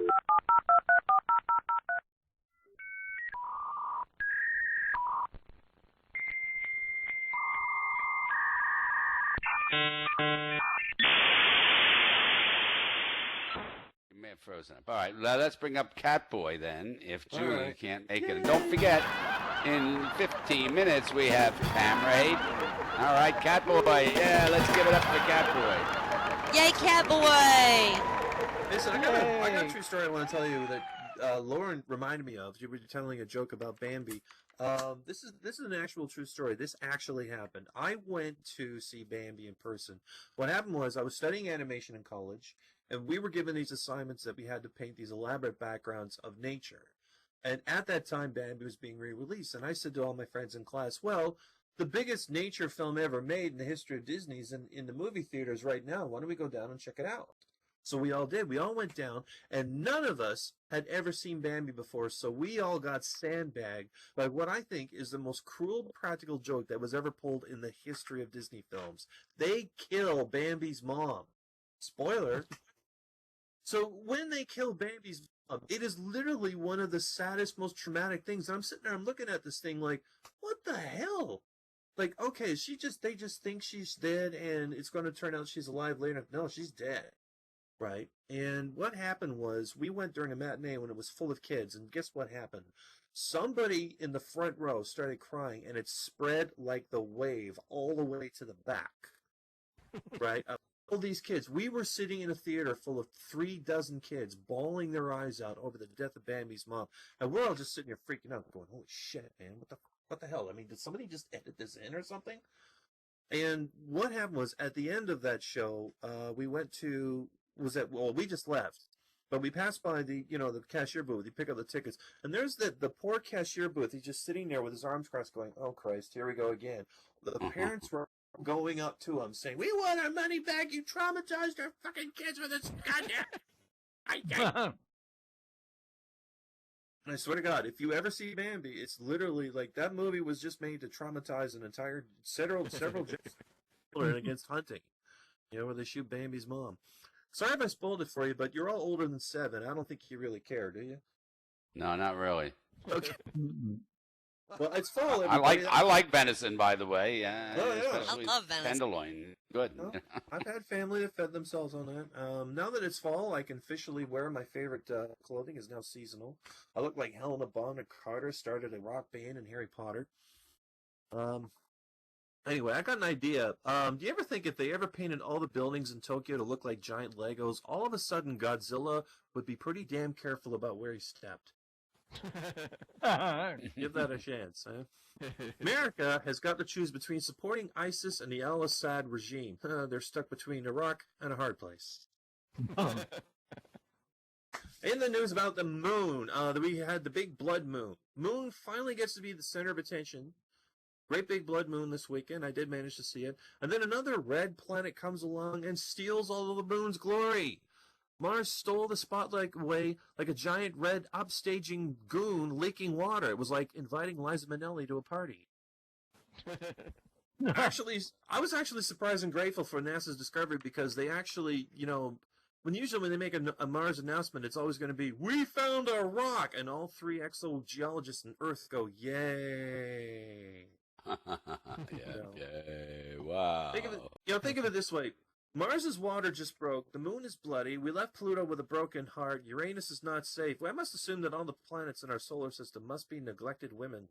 You may have frozen up. All right, now let's bring up CatBoy then, if Julie right. can't make it. And don't forget, in 15 minutes, we have Camera Hayden. All right, CatBoy. Yeah, let's give it up for CatBoy. Yay, CatBoy! Listen, I got a true story I want to tell you that Lauren reminded me of. You were telling a joke about Bambi. This is an actual true story. This actually happened. I went to see Bambi in person. What happened was I was studying animation in college, and we were given these assignments that we had to paint these elaborate backgrounds of nature. And at that time, Bambi was being re-released, and I said to all my friends in class, well, the biggest nature film ever made in the history of Disney is in the movie theaters right now. Why don't we go down and check it out? So we all did. We all went down, and none of us had ever seen Bambi before, so we all got sandbagged by what I think is the most cruel practical joke that was ever pulled in the history of Disney films. They kill Bambi's mom. Spoiler. So when they kill Bambi's mom, it is literally one of the saddest, most traumatic things. And I'm sitting there, I'm looking at this thing like, what the hell? Like, okay, they just think she's dead, and it's going to turn out she's alive later. No, she's dead. Right. And what happened was we went during a matinee when it was full of kids, and guess what happened? Somebody in the front row started crying, and it spread like the wave all the way to the back. Right. All these kids. We were sitting in a theater full of 36 kids bawling their eyes out over the death of Bambi's mom, and we're all just sitting here freaking out, going, "Holy shit, man! What the hell? I mean, did somebody just edit this in or something?" And what happened was at the end of that show, we went to. We just left, but we passed by the cashier booth. You pick up the tickets, and there's the poor cashier booth. He's just sitting there with his arms crossed, going, "Oh Christ, here we go again." The parents were going up to him, saying, "We want our money back. You traumatized our fucking kids with this goddamn." And I swear to God, if you ever see Bambi, it's literally like that movie was just made to traumatize an entire several children against hunting. Where they shoot Bambi's mom. Sorry if I spoiled it for you, but you're all older than 7. I don't think you really care, do you? No, not really. Okay. Well, it's fall. I like venison, by the way. Yeah, I love venison. Tenderloin, good. Well, I've had family that fed themselves on that. Now that it's fall, I can officially wear my favorite clothing. Is now seasonal. I look like Helena Bonham Carter started a rock band in Harry Potter. Anyway, I got an idea. Do you ever think if they ever painted all the buildings in Tokyo to look like giant Legos, all of a sudden Godzilla would be pretty damn careful about where he stepped? Give that a chance, huh? America has got to choose between supporting ISIS and the al-Assad regime. They're stuck between a rock and a hard place. In the news about the moon, we had the big blood moon. Moon finally gets to be the center of attention. Great big blood moon this weekend. I did manage to see it. And then another red planet comes along and steals all of the moon's glory. Mars stole the spotlight away like a giant red upstaging goon leaking water. It was like inviting Liza Minnelli to a party. I was actually surprised and grateful for NASA's discovery because they actually, when they make a Mars announcement, it's always going to be, "We found a rock," and all 3 exogeologists on Earth go, "Yay!" Yay! Wow. Think of it this way: Mars's water just broke. The moon is bloody. We left Pluto with a broken heart. Uranus is not safe. Well, I must assume that all the planets in our solar system must be neglected women.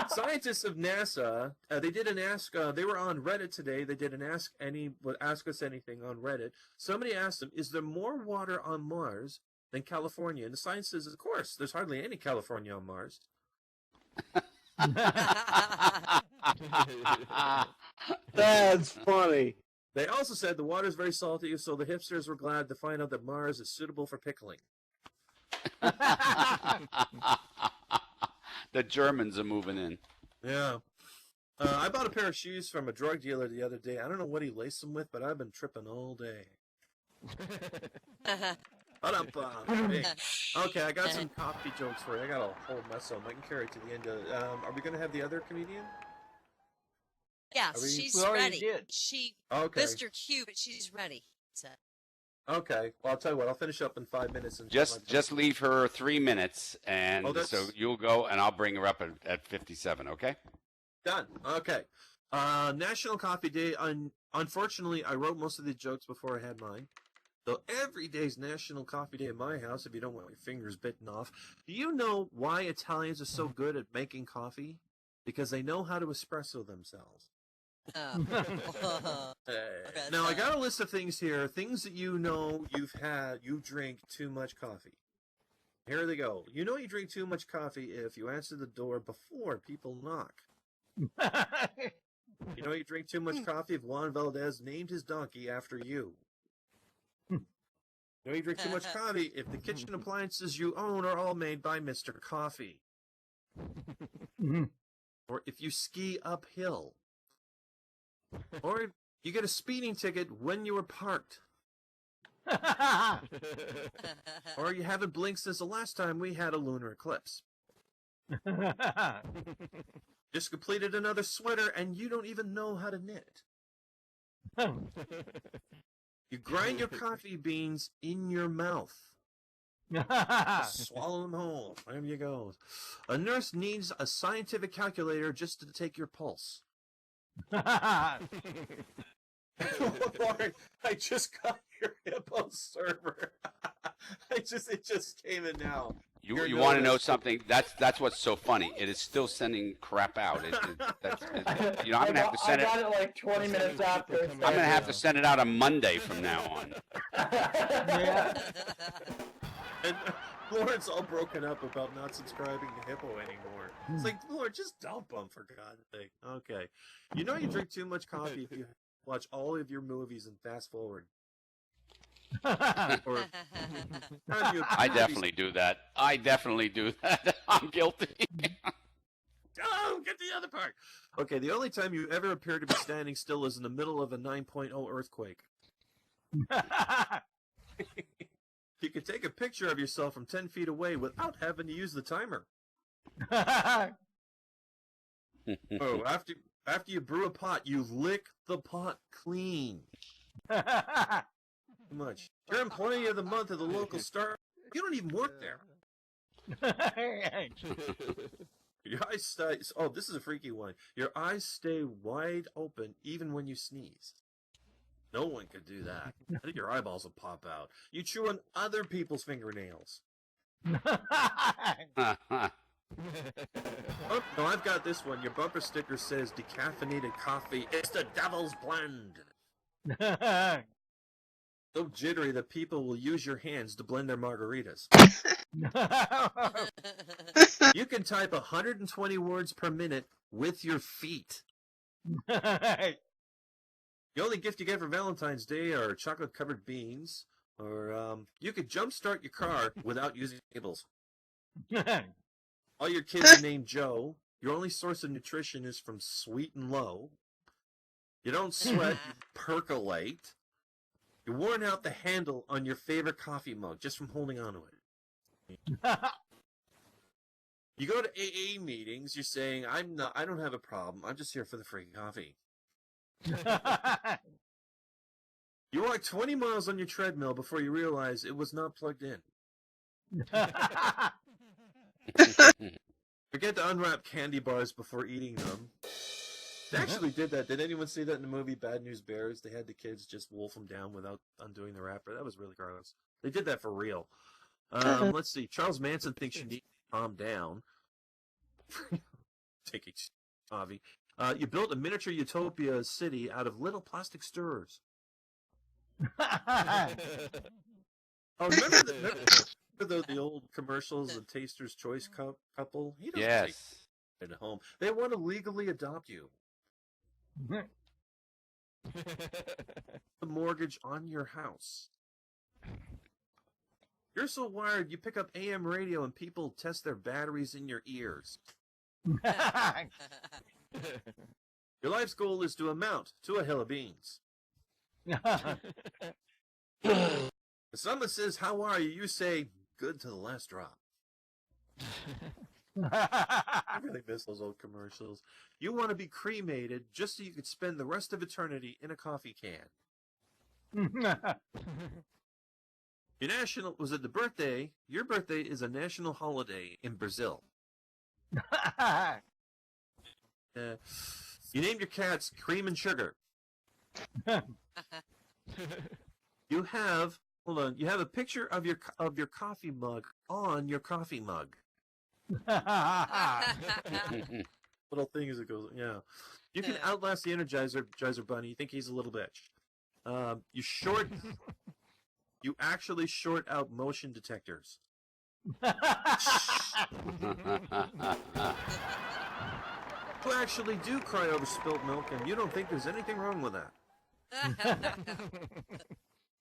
Scientists of NASA, they did an ask. They were on Reddit today. They did an ask us anything on Reddit. Somebody asked them, "Is there more water on Mars than California?" And the science says, "Of course, there's hardly any California on Mars." That's funny. They also said the water is very salty, so the hipsters were glad to find out that Mars is suitable for pickling. The Germans are moving in. Yeah. I bought a pair of shoes from a drug dealer the other day. I don't know what he laced them with, but I've been tripping all day. Okay, I got some coffee jokes for you. I got a whole mess of them. I can carry it to the end of. Are we going to have the other comedian? Yes, we- she's we already ready. did. She Okay. missed her cue, but she's ready. So. Okay. Well, I'll tell you what. I'll finish up in 5 minutes. And Just leave her 3 minutes, and Oh, that's- so you'll go, and I'll bring her up at 57. Okay. Done. Okay. National Coffee Day. Unfortunately, I wrote most of the jokes before I had mine. So every day's National Coffee Day in my house, if you don't want your fingers bitten off. Do you know why Italians are so good at making coffee? Because they know how to espresso themselves. Oh. Now, I got a list of things here. Things that you know you drink too much coffee. Here they go. You know you drink too much coffee if you answer the door before people knock. You know you drink too much coffee if Juan Valdez named his donkey after you. You know you drink too much coffee if the kitchen appliances you own are all made by Mr. Coffee. Or if you ski uphill. Or you get a speeding ticket when you were parked. Or you haven't blinked since the last time we had a lunar eclipse. Just completed another sweater and you don't even know how to knit. You grind your coffee beans in your mouth. Swallow them whole. There you go. A nurse needs a scientific calculator just to take your pulse. Lord, I just got your Hippo server. It just came in now. You want to know something? That's what's so funny. It is still sending crap out. I'm gonna have to send it. I got it like 20 minutes after. I'm gonna have to send it out on Monday from now on. Yeah. And Lauren's all broken up about not subscribing to Hippo anymore. It's like, Lord, just dump them for God's sake. Okay. You know you drink too much coffee if you watch all of your movies and fast forward. Or I definitely do that. I'm guilty. Oh, get the other part. Okay, the only time you ever appear to be standing still is in the middle of a 9.0 earthquake. You can take a picture of yourself from 10 feet away without having to use the timer. Oh, after you brew a pot, you lick the pot clean. Too much. You're employee of the month at the local store. You don't even work there. Your eyes stay. Oh, this is a freaky one. Your eyes stay wide open even when you sneeze. No one could do that. I think your eyeballs will pop out. You chew on other people's fingernails. Oh, no, I've got this one. Your bumper sticker says decaffeinated coffee. It's the devil's blend. So jittery that people will use your hands to blend their margaritas. You can type 120 words per minute with your feet. The only gift you get for Valentine's Day are chocolate-covered beans, or you could jumpstart your car without using cables. All your kids are named Joe. Your only source of nutrition is from Sweet and Low. You don't sweat, you percolate. You're worn out the handle on your favorite coffee mug just from holding on to it. You go to AA meetings, you're saying, I don't have a problem, I'm just here for the free coffee. You walk 20 miles on your treadmill before you realize it was not plugged in. Forget to unwrap candy bars before eating them. They actually did that. Did anyone see that in the movie Bad News Bears? They had the kids just wolf them down without undoing the wrapper. That was really gross. They did that for real. Let's see. Charles Manson thinks you need to calm down. Take it, Avi. You built a miniature utopia city out of little plastic stirrers. Oh, remember the old commercials, the Taster's Choice couple? He doesn't take it at home. They want to legally adopt you. The mortgage on your house. You're so wired, you pick up AM radio and people test their batteries in your ears. Your life's goal is to amount to a hill of beans. If someone says, how are you? You say, good to the last drop. I really miss those old commercials. You want to be cremated just so you could spend the rest of eternity in a coffee can. Your national was it the birthday? Your birthday is a national holiday in Brazil. You named your cats Cream and Sugar. You have You have a picture of your coffee mug on your coffee mug. Little things that goes, yeah. You can outlast the Energizer Bunny. You think he's a little bitch. You actually short out motion detectors. You actually do cry over spilt milk, and you don't think there's anything wrong with that.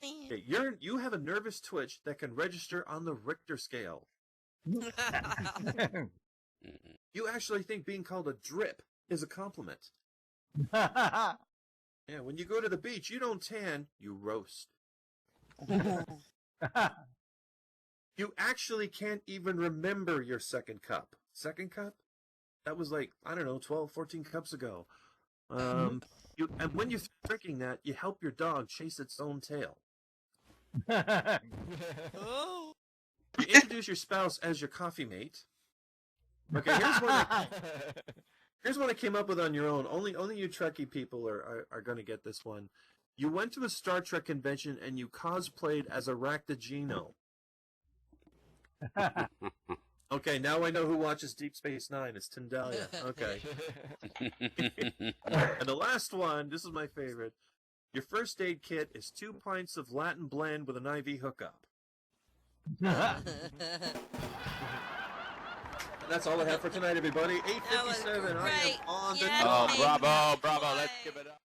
Okay, you have a nervous twitch that can register on the Richter scale. You actually think being called a drip is a compliment. Yeah, when you go to the beach, you don't tan, you roast. You actually can't even remember your second cup. Second cup? That was like, I don't know, 12, 14 cups ago. And when you're drinking that, you help your dog chase its own tail. Oh. You introduce your spouse as your coffee mate. Okay, here's one I came up with on your own. Only you Trekkie people are going to get this one. You went to a Star Trek convention and you cosplayed as a Raktajino. Okay, now I know who watches Deep Space Nine. It's Tendalia. Okay. And the last one, this is my favorite. Your first aid kit is 2 pints of Latin blend with an IV hookup. That's all I have for tonight, everybody. 8:57. I am on the Yeah, Oh, baby. bravo. Let's give it up.